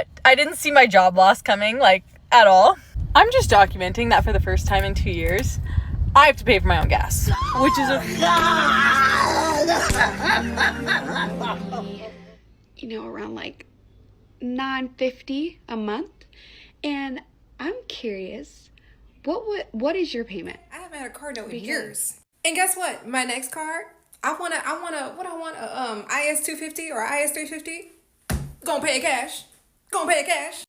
but I didn't see my job loss coming, like, at all. I'm just documenting that for the first time in 2 years, I have to pay for my own gas, which is around like $9.50 a month. And I'm curious, what is your payment? I haven't had a car note in years. And guess what? My next car, I want IS250 or IS350. Gonna pay it cash.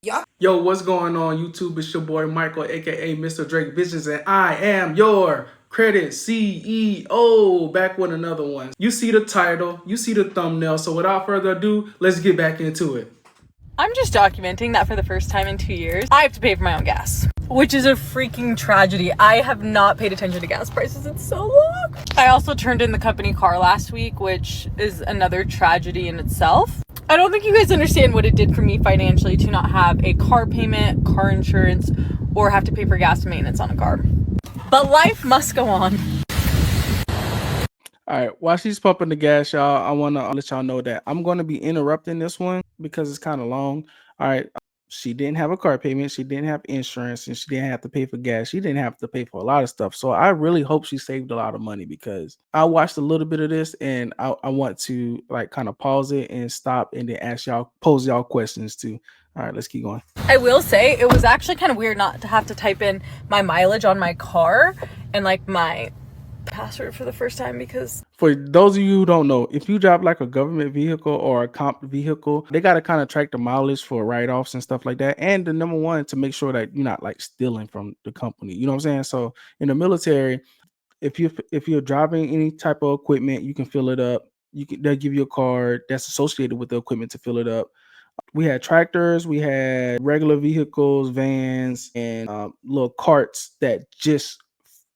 Yup. Yo, what's going on YouTube? It's your boy Michael, aka Mr. Drake Visions, and I am your credit CEO, back with another one. You see the title, you see the thumbnail, so without further ado, let's get back into it. I'm just documenting that for the first time in 2 years, I have to pay for my own gas, which is a freaking tragedy. I have not paid attention to gas prices in so long. I also turned in the company car last week, which is another tragedy in itself. I don't think you guys understand what it did for me financially to not have a car payment, car insurance, or have to pay for gas maintenance on a car. But life must go on. All right, while she's pumping the gas, y'all, I want to let y'all know that I'm going to be interrupting this one because it's kind of long. All right, she didn't have a car payment, she didn't have insurance, and she didn't have to pay for gas. She didn't have to pay for a lot of stuff. So I really hope she saved a lot of money, because I watched a little bit of this and I want to like kind of pause it and stop and then pose y'all questions too. All right, let's keep going. I will say it was actually kind of weird not to have to type in my mileage on my car and like my password for the first time, because for those of you who don't know, if you drive like a government vehicle or a comp vehicle, they got to kind of track the mileage for write-offs and stuff like that. And the number one, to make sure that you're not like stealing from the company. You know what I'm saying? So in the military, if you're driving any type of equipment, you can fill it up. They'll give you a card that's associated with the equipment to fill it up. We had tractors, we had regular vehicles, vans, and little carts that just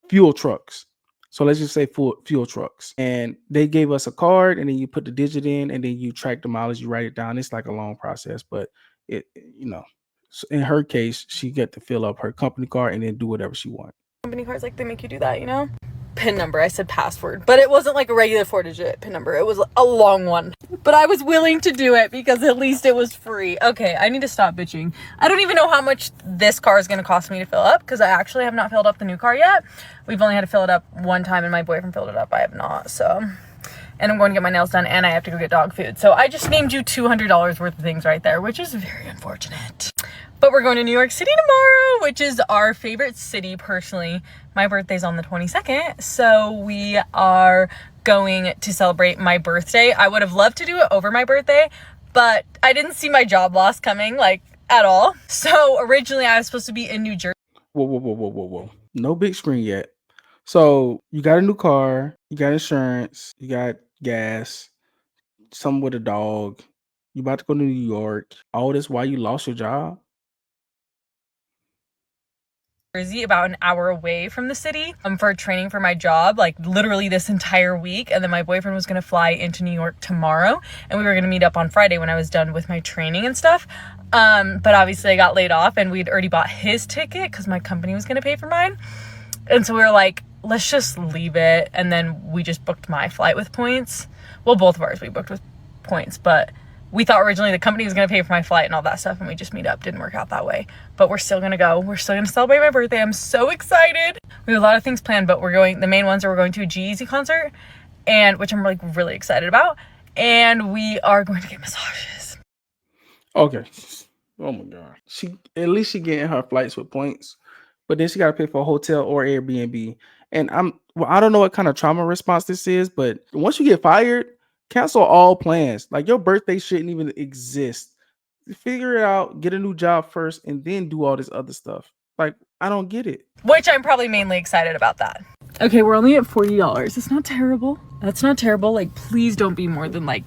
fuel trucks. So let's just say fuel trucks. And they gave us a card, and then you put the digit in, and then you track the mileage, you write it down. It's like a long process, but so in her case, she got to fill up her company card and then do whatever she wants. Company cards, like, they make you do that, PIN number. I said password, but it wasn't like a regular 4-digit PIN number. It was a long one, but I was willing to do it because at least it was free. Okay, I need to stop bitching. I don't even know how much this car is going to cost me to fill up, because I actually have not filled up the new car yet. We've only had to fill it up one time, and my boyfriend filled it up. I have not. So, and I'm going to get my nails done, and I have to go get dog food. So I just named you $200 worth of things right there, which is very unfortunate. But we're going to New York City tomorrow, which is our favorite city personally. My birthday's on the 22nd, so we are going to celebrate my birthday. I would have loved to do it over my birthday, but I didn't see my job loss coming, like, at all. So originally I was supposed to be in New Jersey. Whoa. No big screen yet. So you got a new car, you got insurance, you got gas, something with a dog. You about to go to New York. All this while you lost your job? About an hour away from the city for training for my job, like literally this entire week. And then my boyfriend was going to fly into New York tomorrow, and we were going to meet up on Friday when I was done with my training and stuff. But obviously I got laid off, and we'd already bought his ticket because my company was going to pay for mine. And so we were like, let's just leave it. And then we just booked my flight with points. Well, both of ours we booked with points, but we thought originally the company was going to pay for my flight and all that stuff, and we just meet up. Didn't work out that way, but we're still going to go. We're still going to celebrate my birthday. I'm so excited. We have a lot of things planned, but the main ones are we're going to a G-Eazy concert, and which I'm like really excited about. And we are going to get massages. Okay. Oh my God. At least she getting her flights with points, but then she got to pay for a hotel or Airbnb. And I don't know what kind of trauma response this is, but once you get fired, cancel all plans. Like, your birthday shouldn't even exist. Figure it out, get a new job first, and then do all this other stuff. Like, I don't get it. Which I'm probably mainly excited about that. Okay, we're only at $40. It's not terrible. That's not terrible. Like, please don't be more than like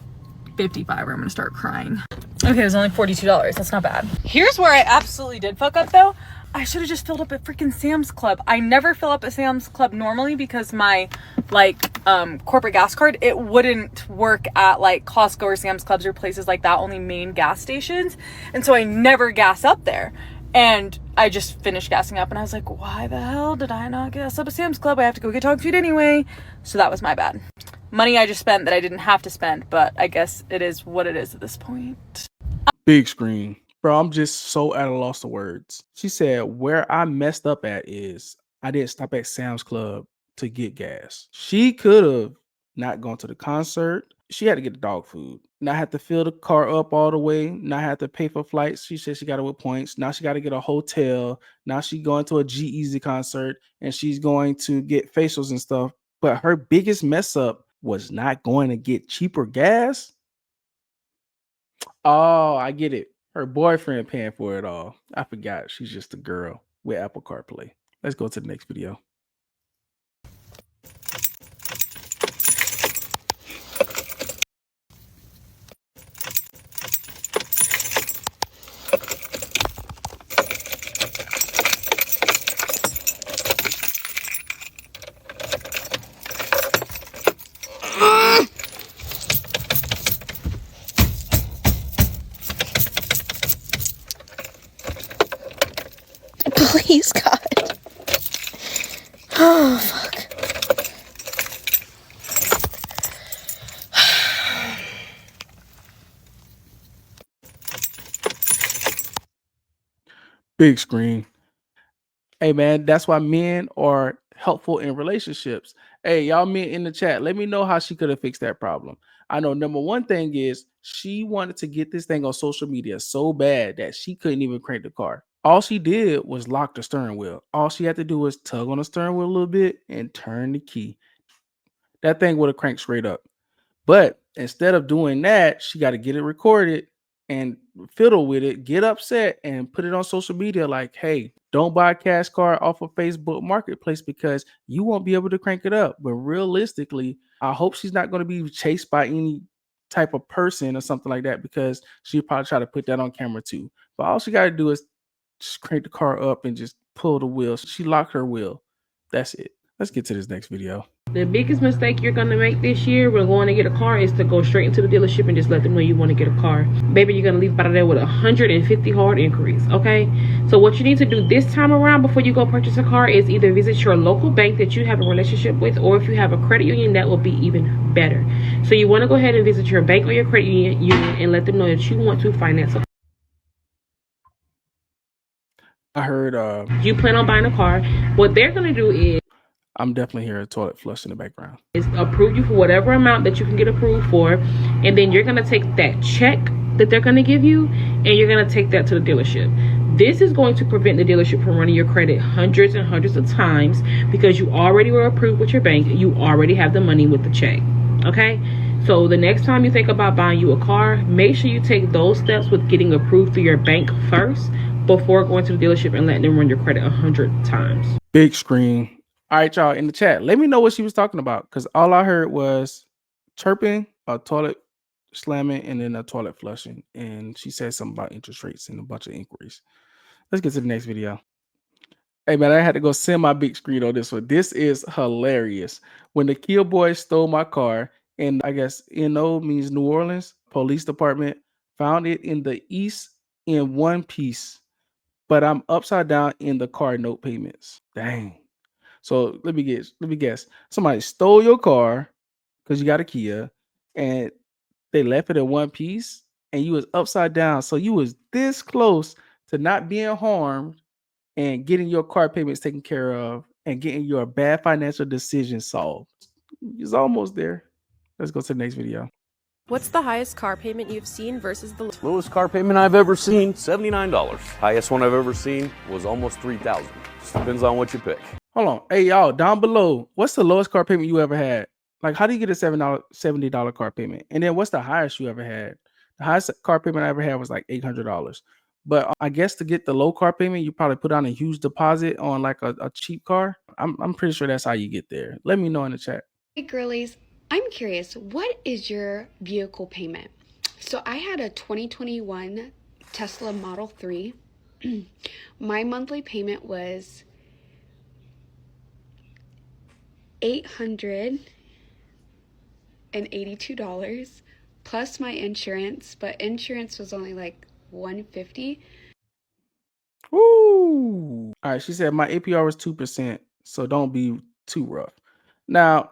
55 or I'm gonna start crying. Okay, it was only $42. That's not bad. Here's where I absolutely did fuck up though. I should have just filled up at freaking Sam's Club. I never fill up at Sam's Club normally because my corporate gas card, it wouldn't work at like Costco or Sam's Clubs or places like that, only main gas stations. And so I never gas up there. And I just finished gassing up, and I was like, why the hell did I not gas up at Sam's Club? I have to go get dog food anyway. So that was my bad. Money I just spent that I didn't have to spend, but I guess it is what it is at this point. Big screen. Bro, I'm just so at a loss of words. She said, where I messed up at is I didn't stop at Sam's Club to get gas. She could have not gone to the concert. She had to get the dog food. Not have to fill the car up all the way. Not have to pay for flights. She said she got it with points. Now she got to get a hotel. Now she's going to a G-Eazy concert and she's going to get facials and stuff. But her biggest mess up was not going to get cheaper gas. Oh, I get it. Her boyfriend paying for it all. I forgot. She's just a girl with Apple CarPlay. Let's go to the next video. Please, God. Oh, fuck. Big screen. Hey, man, that's why men are helpful in relationships. Hey, y'all men in the chat, let me know how she could have fixed that problem. I know number one thing is she wanted to get this thing on social media so bad that she couldn't even crank the car. All she did was lock the steering wheel. All she had to do was tug on the steering wheel a little bit and turn the key. That thing would have cranked straight up. But instead of doing that, she got to get it recorded and fiddle with it, get upset and put it on social media like, hey, don't buy a cash car off of Facebook Marketplace because you won't be able to crank it up. But realistically, I hope she's not going to be chased by any type of person or something like that because she'll probably try to put that on camera too. But all she got to do is just crank the car up and just pull the wheel. She locked her wheel. That's it. Let's get to this next video. The biggest mistake you're going to make this year when going to get a car is to go straight into the dealership and just let them know you want to get a car. Baby, you're going to leave out of there with 150 hard inquiries, okay? So what you need to do this time around before you go purchase a car is either visit your local bank that you have a relationship with, or if you have a credit union, that will be even better. So you want to go ahead and visit your bank or your credit union and let them know that you want to finance a car. I heard You plan on buying a car. What they're going to do is I'm definitely hearing a toilet flush in the background. approve you for whatever amount that you can get approved for, and then you're going to take that check that they're going to give you and you're going to take that to the dealership. This is going to prevent the dealership from running your credit hundreds and hundreds of times because you already were approved with your bank. You already have the money with the check. Okay, so the next time you think about buying you a car, make sure you take those steps with getting approved through your bank first before going to the dealership and letting them run your credit 100 times. Big screen. All right, y'all in the chat, let me know what she was talking about because all I heard was chirping, a toilet slamming, and then a toilet flushing. And she said something about interest rates and a bunch of inquiries. Let's get to the next video. Hey, man, I had to go send my big screen on this one. This is hilarious. When the Kia boys stole my car, and I guess NO means New Orleans, police department found it in the East in one piece, but I'm upside down in the car note payments. Dang. So let me guess. Somebody stole your car because you got a Kia and they left it in one piece and you was upside down. So you was this close to not being harmed and getting your car payments taken care of and getting your bad financial decision solved. It's almost there. Let's go to the next video. What's the highest car payment you've seen versus the Lowest car payment I've ever seen, $79. Highest one I've ever seen was almost $3,000. Just depends on what you pick. Hold on. Hey, y'all, down below, what's the lowest car payment you ever had? Like, how do you get a $70 car payment? And then what's the highest you ever had? The highest car payment I ever had was like $800. But I guess to get the low car payment, you probably put down a huge deposit on like a cheap car. I'm pretty sure that's how you get there. Let me know in the chat. Hey girlies, I'm curious, what is your vehicle payment? So I had a 2021 Tesla Model 3. My monthly payment was $882 plus my insurance, but insurance was only like $150. Woo! All right, she said my APR was 2%, so don't be too rough. Now,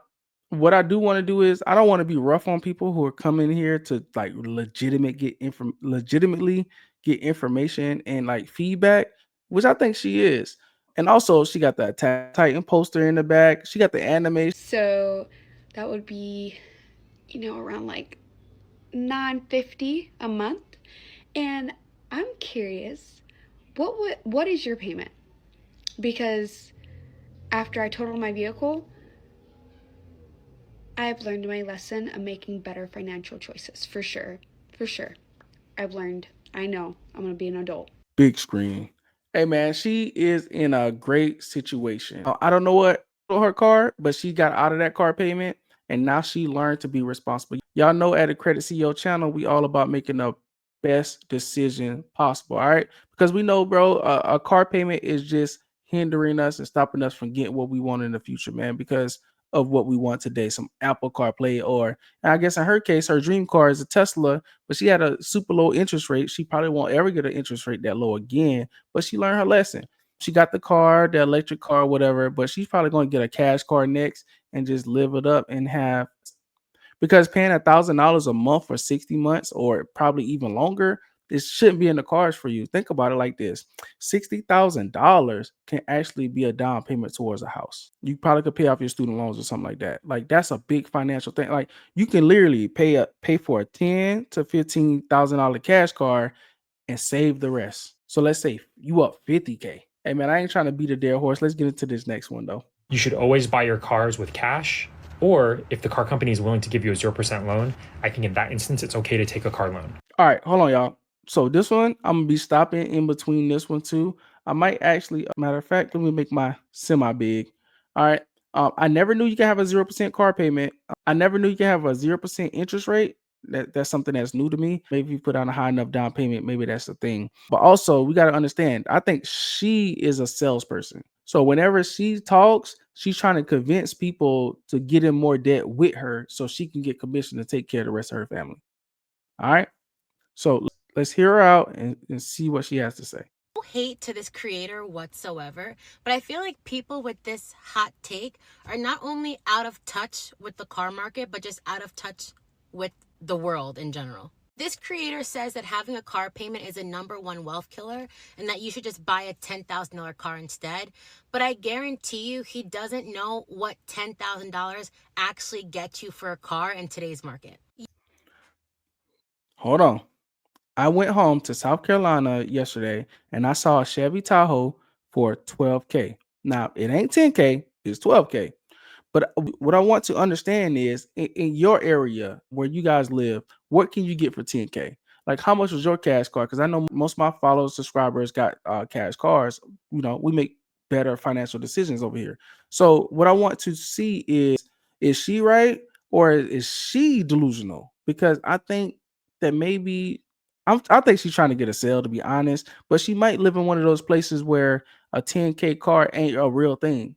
what I do want to do is I don't want to be rough on people who are coming here to like legitimately get information and like feedback, which I think she is. And also, she got the Attack Titan poster in the back. She got the anime. So that would be, around like $9.50 a month. And I'm curious, what is your payment? Because after I totaled my vehicle, I have learned my lesson of making better financial choices, for sure. For sure. I've learned. I know I'm going to be an adult. Big screen. Hey man, she is in a great situation. I don't know what her car, but she got out of that car payment and now she learned to be responsible. Y'all know at the Credit CEO channel, we all about making the best decision possible. All right. Because we know, bro, a car payment is just hindering us and stopping us from getting what we want in the future, man, because of what we want today. Some Apple CarPlay, or and I guess in her case, her dream car is a Tesla, but she had a super low interest rate. She probably won't ever get an interest rate that low again, but she learned her lesson. She got the car, the electric car, whatever, but she's probably going to get a cash car next and just live it up and have, because paying $1,000 a month for 60 months or probably even longer, this shouldn't be in the cards for you. Think about it like this: $60,000 can actually be a down payment towards a house. You probably could pay off your student loans or something like that. Like that's a big financial thing. Like you can literally pay for a $10,000 to $15,000 cash car and save the rest. So let's say you up 50K. Hey man, I ain't trying to beat a dead horse. Let's get into this next one though. You should always buy your cars with cash, or if the car company is willing to give you a 0% loan, I think in that instance, it's okay to take a car loan. All right, hold on, y'all. So this one, I'm gonna be stopping in between this one too. I might actually, matter of fact, let me make my semi big. All right. I never knew you could have a 0% car payment. I never knew you could have a 0% interest rate. That's something that's new to me. Maybe if you put on a high enough down payment, maybe that's the thing. But also, we got to understand, I think she is a salesperson. So whenever she talks, she's trying to convince people to get in more debt with her so she can get commission to take care of the rest of her family. All right. So let's hear her out and see what she has to say. No hate to this creator whatsoever, but I feel like people with this hot take are not only out of touch with the car market, but just out of touch with the world in general. This creator says that having a car payment is a #1 wealth killer and that you should just buy a $10,000 car instead. But I guarantee you he doesn't know what $10,000 actually gets you for a car in today's market. Hold on. I went home to South Carolina yesterday and I saw a Chevy Tahoe for $12K. Now, it ain't $10K, it's $12K. But what I want to understand is in your area where you guys live, what can you get for $10K? Like, how much was your cash car? Because I know most of my followers, subscribers got cash cars. You know, we make better financial decisions over here. So what I want to see is she right or is she delusional? Because I think that maybe I think she's trying to get a sale, to be honest, but she might live in one of those places where a 10K car ain't a real thing.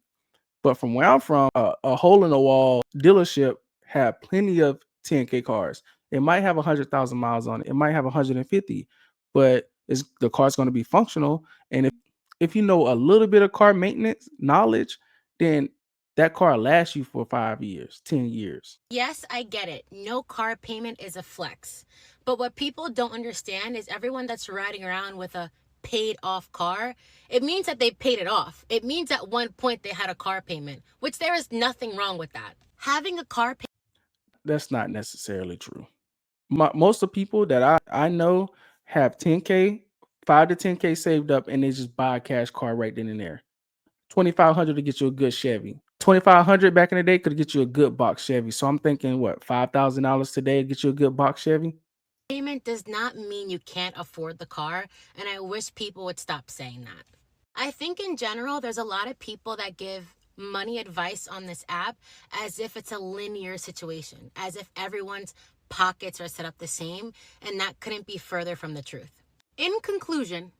But from where I'm from, a hole in the wall dealership had plenty of 10K cars. It might have 100,000 miles on it. It might have 150, but the car's going to be functional. And if you know a little bit of car maintenance knowledge, then that car lasts you for 5 years, 10 years. Yes, I get it. No car payment is a flex. But what people don't understand is everyone that's riding around with a paid off car, it means that they paid it off. It means at one point they had a car payment, which there is nothing wrong with that. Having a car payment. That's not necessarily true. Most of the people that I know have 10K, 5 to 10K saved up, and they just buy a cash car right then and there. 2,500 to get you a good Chevy. 2,500 back in the day could get you a good box Chevy. So I'm thinking, what, $5,000 today to get you a good box Chevy? Payment does not mean you can't afford the car, and I wish people would stop saying that. I think in general, there's a lot of people that give money advice on this app as if it's a linear situation, as if everyone's pockets are set up the same, and that couldn't be further from the truth. In conclusion,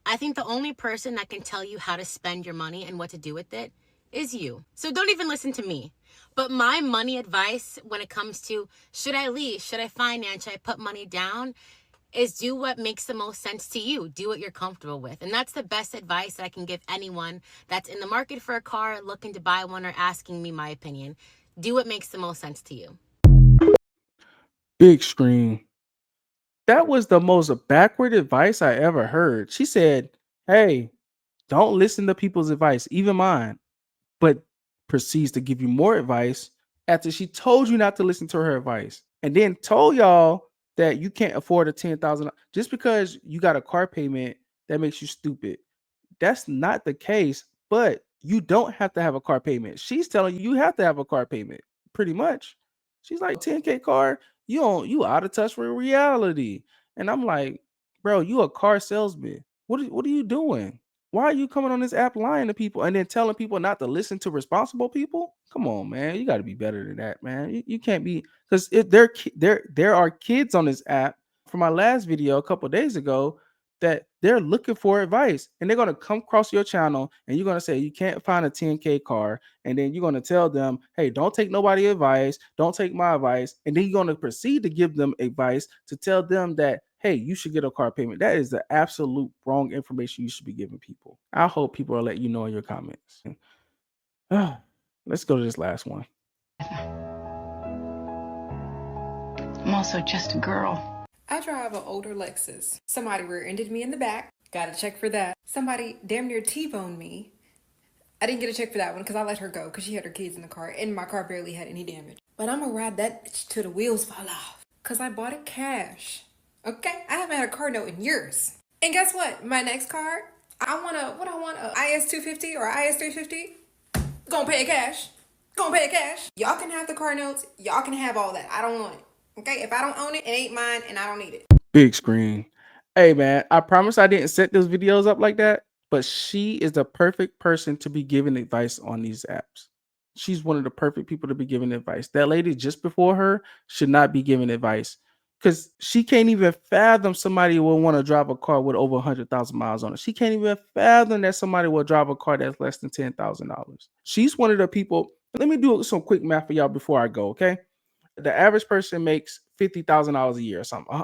I think the only person that can tell you how to spend your money and what to do with it is you. So don't even listen to me. But my money advice when it comes to should I lease, should I finance, should I put money down, is do what makes the most sense to you. Do what you're comfortable with. And that's the best advice that I can give anyone that's in the market for a car, looking to buy one, or asking me my opinion. Do what makes the most sense to you. Big screen. That was the most backward advice I ever heard. She said, "Hey, don't listen to people's advice, even mine," but proceeds to give you more advice after she told you not to listen to her advice, and then told y'all that you can't afford a 10,000 just because you got a car payment that makes you stupid. That's not the case, but you don't have to have a car payment. She's telling you have to have a car payment, pretty much. She's like 10K car, you out of touch with reality. And I'm like, bro, you a car salesman. What are you doing? Why are you coming on this app lying to people and then telling people not to listen to responsible people? Come on, man. You got to be better than that, man. You can't be, because if there are kids on this app. For my last video a couple days ago, that they're looking for advice and they're going to come across your channel and you're going to say you can't find a 10K car, and then you're going to tell them, hey, don't take nobody advice, don't take my advice, and then you're going to proceed to give them advice to tell them that, hey, you should get a car payment. That is the absolute wrong information you should be giving people. I hope people will let you know in your comments. Let's go to this last one. I'm also just a girl. I drive an older Lexus. Somebody rear-ended me in the back. Got a check for that. Somebody damn near T-boned me. I didn't get a check for that one because I let her go because she had her kids in the car and my car barely had any damage. But I'm gonna ride that bitch till the wheels fall off because I bought it cash. Okay? I haven't had a car note in years. And guess what? My next car, I want a IS250 or IS350? Gonna pay it cash. Gonna pay it cash. Y'all can have the car notes. Y'all can have all that. I don't want it. Okay? If I don't own it, it ain't mine and I don't need it. Big screen. Hey, man, I promise I didn't set those videos up like that, but she is the perfect person to be giving advice on these apps. She's one of the perfect people to be giving advice. That lady just before her should not be giving advice because she can't even fathom somebody will want to drive a car with over 100,000 miles on it. She can't even fathom that somebody will drive a car that's less than $10,000. She's one of the people. Let me do some quick math for y'all before I go, okay? The average person makes $50,000 a year or something.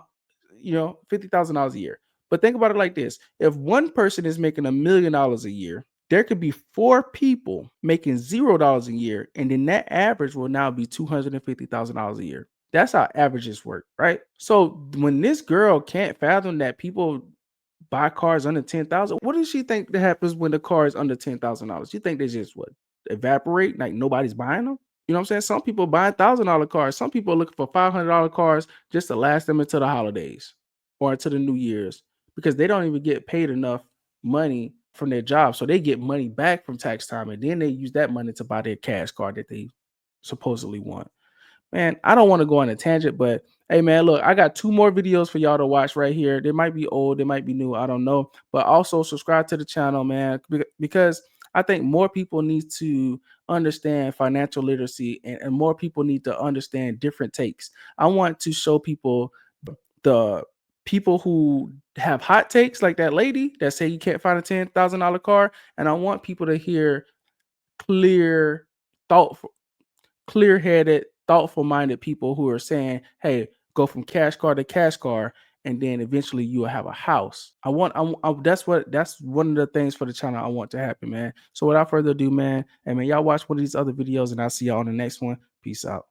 $50,000 a year. But think about it like this. If one person is making $1 million a year, there could be 4 people making $0 a year. And then that average will now be $250,000 a year. That's how averages work, right? So when this girl can't fathom that people buy cars under 10,000, what does she think that happens when the car is under $10,000? You think they just evaporate, like nobody's buying them? You know what I'm saying? Some people buy $1,000 cars. Some people are looking for $500 cars just to last them into the holidays or into the New Year's because they don't even get paid enough money from their job. So they get money back from tax time and then they use that money to buy their cash car that they supposedly want. Man, I don't want to go on a tangent, but hey, man, look, I got 2 more videos for y'all to watch right here. They might be old, they might be new, I don't know. But also subscribe to the channel, man, because I think more people need to understand financial literacy and more people need to understand different takes. I want to show people the people who have hot takes like that lady that say you can't find a $10,000 car. And I want people to hear clear, thoughtful, clear-headed, thoughtful-minded people who are saying, "Hey, go from cash car to cash car, and then eventually you will have a house." That's one of the things for the channel I want to happen, man. So without further ado, man, and man, y'all watch one of these other videos, and I'll see y'all on the next one. Peace out.